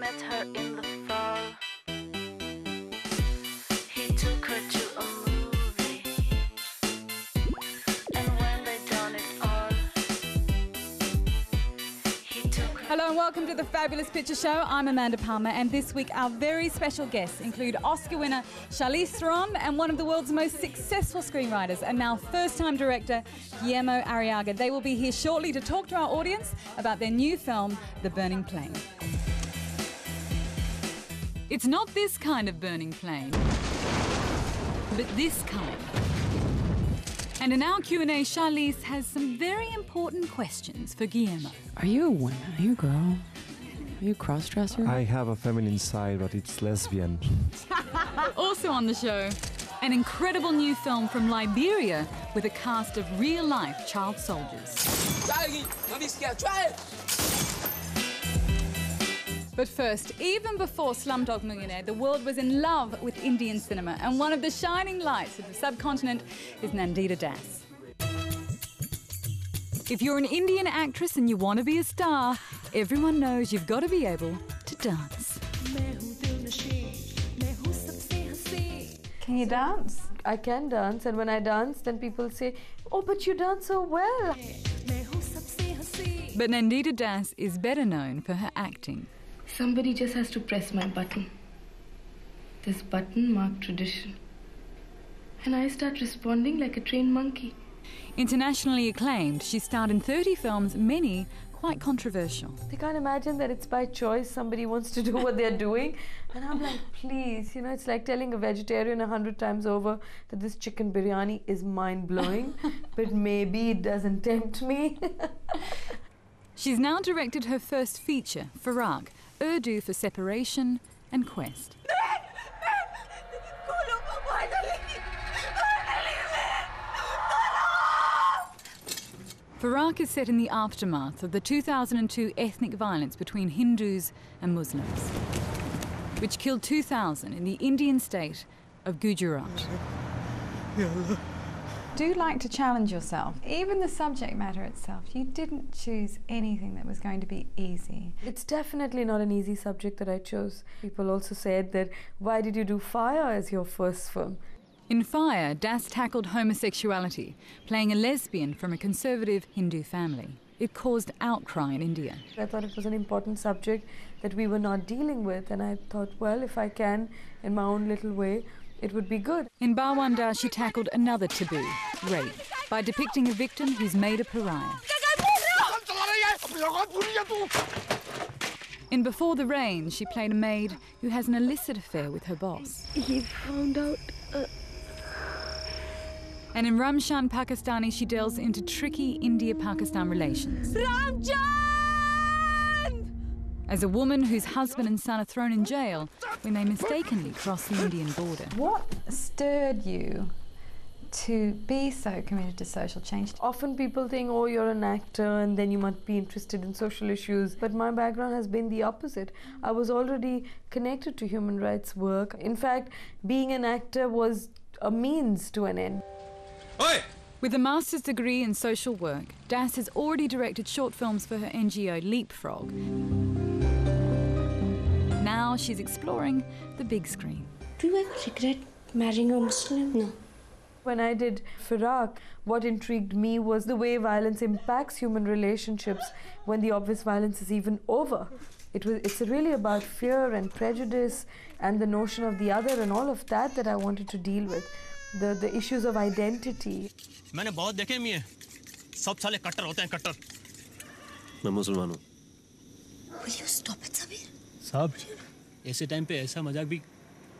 met her in the fall. He took her to a movie, and when they done it all, he took her. Hello and welcome to the Fabulous Picture Show. I'm Amanda Palmer, and this week our very special guests include Oscar winner Charlize Theron and one of the world's most successful screenwriters and now first-time director Guillermo Arriaga. They will be here shortly to talk to our audience about their new film, The Burning Plane. It's not this kind of burning plane, but this kind. And in our Q&A, Charlize has some very important questions for Guillermo. Are you a woman? Are you a girl? Are you a cross-dresser? I have a feminine side, but it's lesbian. Also on the show, an incredible new film from Liberia with a cast of real-life child soldiers. But first, even before Slumdog Millionaire, the world was in love with Indian cinema, and one of the shining lights of the subcontinent is Nandita Das. If you're an Indian actress and you want to be a star, everyone knows you've got to be able to dance. Can you dance? I can dance, and when I dance, then people say, "Oh, but you dance so well." But Nandita Das is better known for her acting. Somebody just has to press my button. This button marked tradition. And I start responding like a trained monkey. Internationally acclaimed, she starred in 30 films, many quite controversial. They can't imagine that it's by choice somebody wants to do what they're doing. And I'm like, please, you know, it's like telling a vegetarian 100 times over that this chicken biryani is mind-blowing, but maybe it doesn't tempt me. She's now directed her first feature, Firaaq, Urdu for separation and quest. Firaaq is set in the aftermath of the 2002 ethnic violence between Hindus and Muslims, which killed 2,000 in the Indian state of Gujarat. Do you like to challenge yourself? Even the subject matter itself, you didn't choose anything that was going to be easy. It's definitely not an easy subject that I chose. People also said that, why did you do Fire as your first film? In Fire, Das tackled homosexuality, playing a lesbian from a conservative Hindu family. It caused outcry in India. I thought it was an important subject that we were not dealing with, and I thought, well, if I can, in my own little way, it would be good. In Bawanda, she tackled another taboo, rape, by depicting a victim who's made a pariah. In Before the Rain, she played a maid who has an illicit affair with her boss. He found out. And in RAMCHAND, Pakistani, she delves into tricky India-Pakistan relations. RAMCHAND! As a woman whose husband and son are thrown in jail when they mistakenly cross the Indian border. What stirred you to be so committed to social change? Often people think, oh, you're an actor and then you must be interested in social issues. But my background has been the opposite. I was already connected to human rights work. In fact, being an actor was a means to an end. Oi! With a master's degree in social work, Das has already directed short films for her NGO Leapfrog. Now she's exploring the big screen. Do you ever regret marrying a Muslim? No. When I did Firaaq, what intrigued me was the way violence impacts human relationships when the obvious violence is even over. It's really about fear and prejudice and the notion of the other and all of that that I wanted to deal with. The issues of identity. मैंने बहुत देखे मियां सब साले कट्टर होते हैं कट्टर मैं मुसलमान हूँ Will you stop it, Sabir? सब ऐसे टाइम पे ऐसा मजाक भी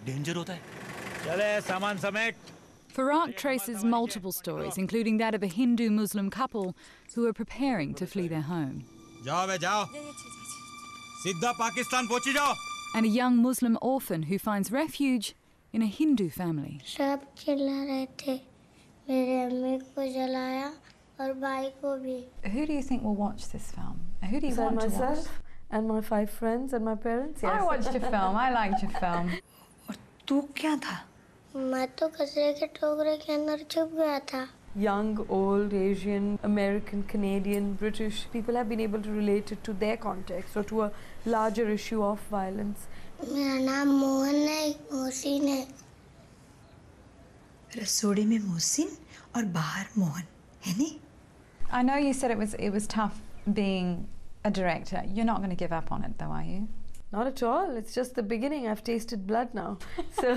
डेंजर होता है चले सामान समेट Firaaq traces multiple stories, including that of a Hindu-Muslim couple who are preparing to flee their home. जाओ बे जाओ सीधा पाकिस्तान पहुंची जाओ And a young Muslim orphan who finds refuge in a Hindu family. सब चिल्ला रहे थे मेरे अम्मी को जलाया और भाई को भी. Who do you think will watch this film? Who do you want to watch? Myself and my 5 friends and my parents. Yes. I watched your film. I liked your film. और तू क्या था? मैं तो कचरे के टोकरे के अंदर छुप गया था. young, old, Asian, American, Canadian, British, people have been able to relate it to their context or to a larger issue of violence. मेरा नाम मोहन है, मोहसिन है। रसोड़ी में मोहसिन और बाहर मोहन, है नहीं? I know you said it was tough being a director. You're not going to give up on it, though, are you? Not at all. It's just the beginning. I've tasted blood now. So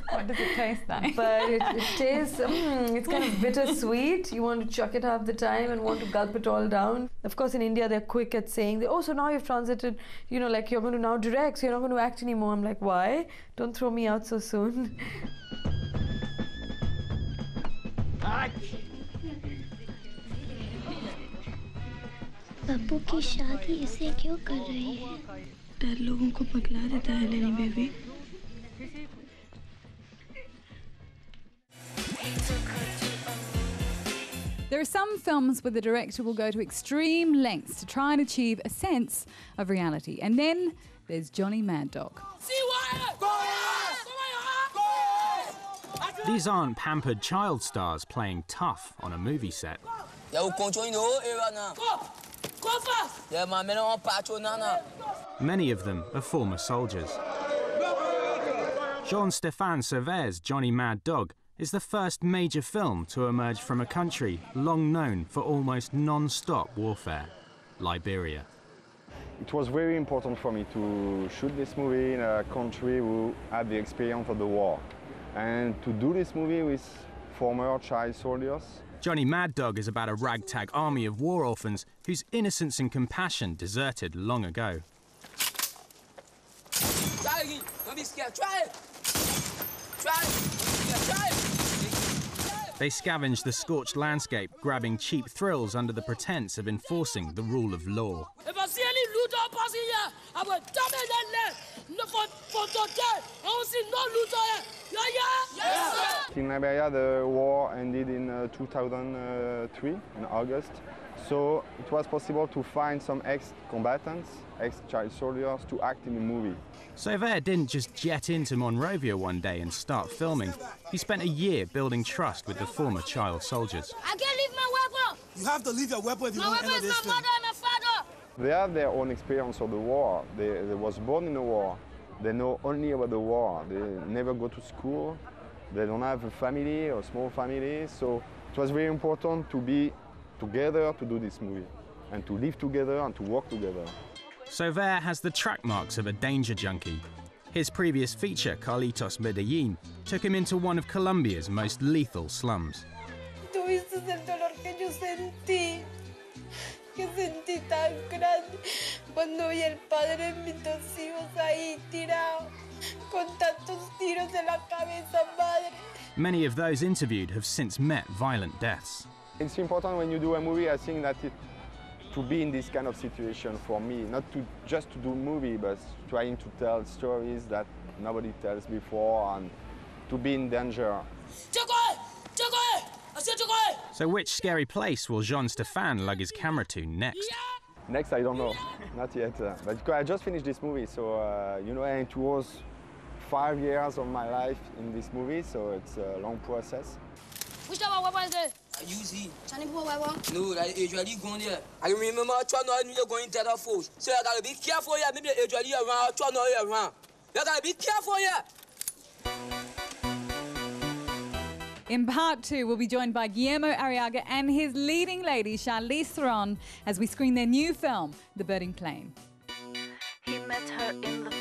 what does it taste like? But it tastes, it's kind of bittersweet. You want to chuck it half the time and want to gulp it all down. Of course, in India, they're quick at saying, oh, so now you've transited, you know, like you're going to now direct, so you're not going to act anymore. I'm like, why? Don't throw me out so soon. बाबू की शादी इसे क्यों कर रही है? डर लोगों को पगला देता है लेनी baby. There are some films where the director will go to extreme lengths to try and achieve a sense of reality. And then there's Johnny Mad Dog. These aren't pampered child stars playing tough on a movie set. Many of them are former soldiers. Jean-Stéphane Sauvaire's Johnny Mad Dog is the first major film to emerge from a country long known for almost non-stop warfare, Liberia. It was very important for me to shoot this movie in a country who had the experience of the war, and to do this movie with former child soldiers. Johnny Mad Dog is about a ragtag army of war orphans whose innocence and compassion deserted long ago. Don't be scared. Try it. Try it. They scavenge the scorched landscape, grabbing cheap thrills under the pretense of enforcing the rule of law. If I see any looter passing here, I will damage that land. For today, I don't see no looter here. Yeah? Yes, sir. In Liberia, the war ended in 2003, in August. So it was possible to find some ex-combatants, ex-child soldiers to act in the movie. Sauvaire didn't just jet into Monrovia one day and start filming. He spent a year building trust with the former child soldiers. I can't leave my weapon. You have to leave your weapon if you want to enter this film. My mother and my father. They have their own experience of the war. They was born in the war. They know only about the war. They never go to school. They don't have a family or small family. So it was very important to be together to do this movie and to live together and to work together. Sauvaire has the track marks of a danger junkie. His previous feature, CARLITOS Medellin, took him into one of Colombia's most lethal slums. Tuviste el dolor que yo sentí tan grande cuando vi el padre de mis dos hijos ahí tirado con tantos tiros en la cabeza, madre. Many of those interviewed have since met violent deaths. It's important when you do a movie, I think, that to be in this kind of situation for me, not just to do a movie, but trying to tell stories that nobody tells before and to be in danger. So which scary place will Jean-Stéphane lug his camera to next? Next, I don't know, not yet. But I just finished this movie, so you know, and it was 5 years of my life in this movie, so it's a long process. Which type of weapon is it? I use it. Chinese weapon? No, that usually going there. I remember trying to go into that force. So I gotta be careful here. Maybe usually around, trying to around. You gotta be careful here. In part 2, we'll be joined by Guillermo Arriaga and his leading lady, Charlize Theron, as we screen their new film, The Burning Plane. He met her in the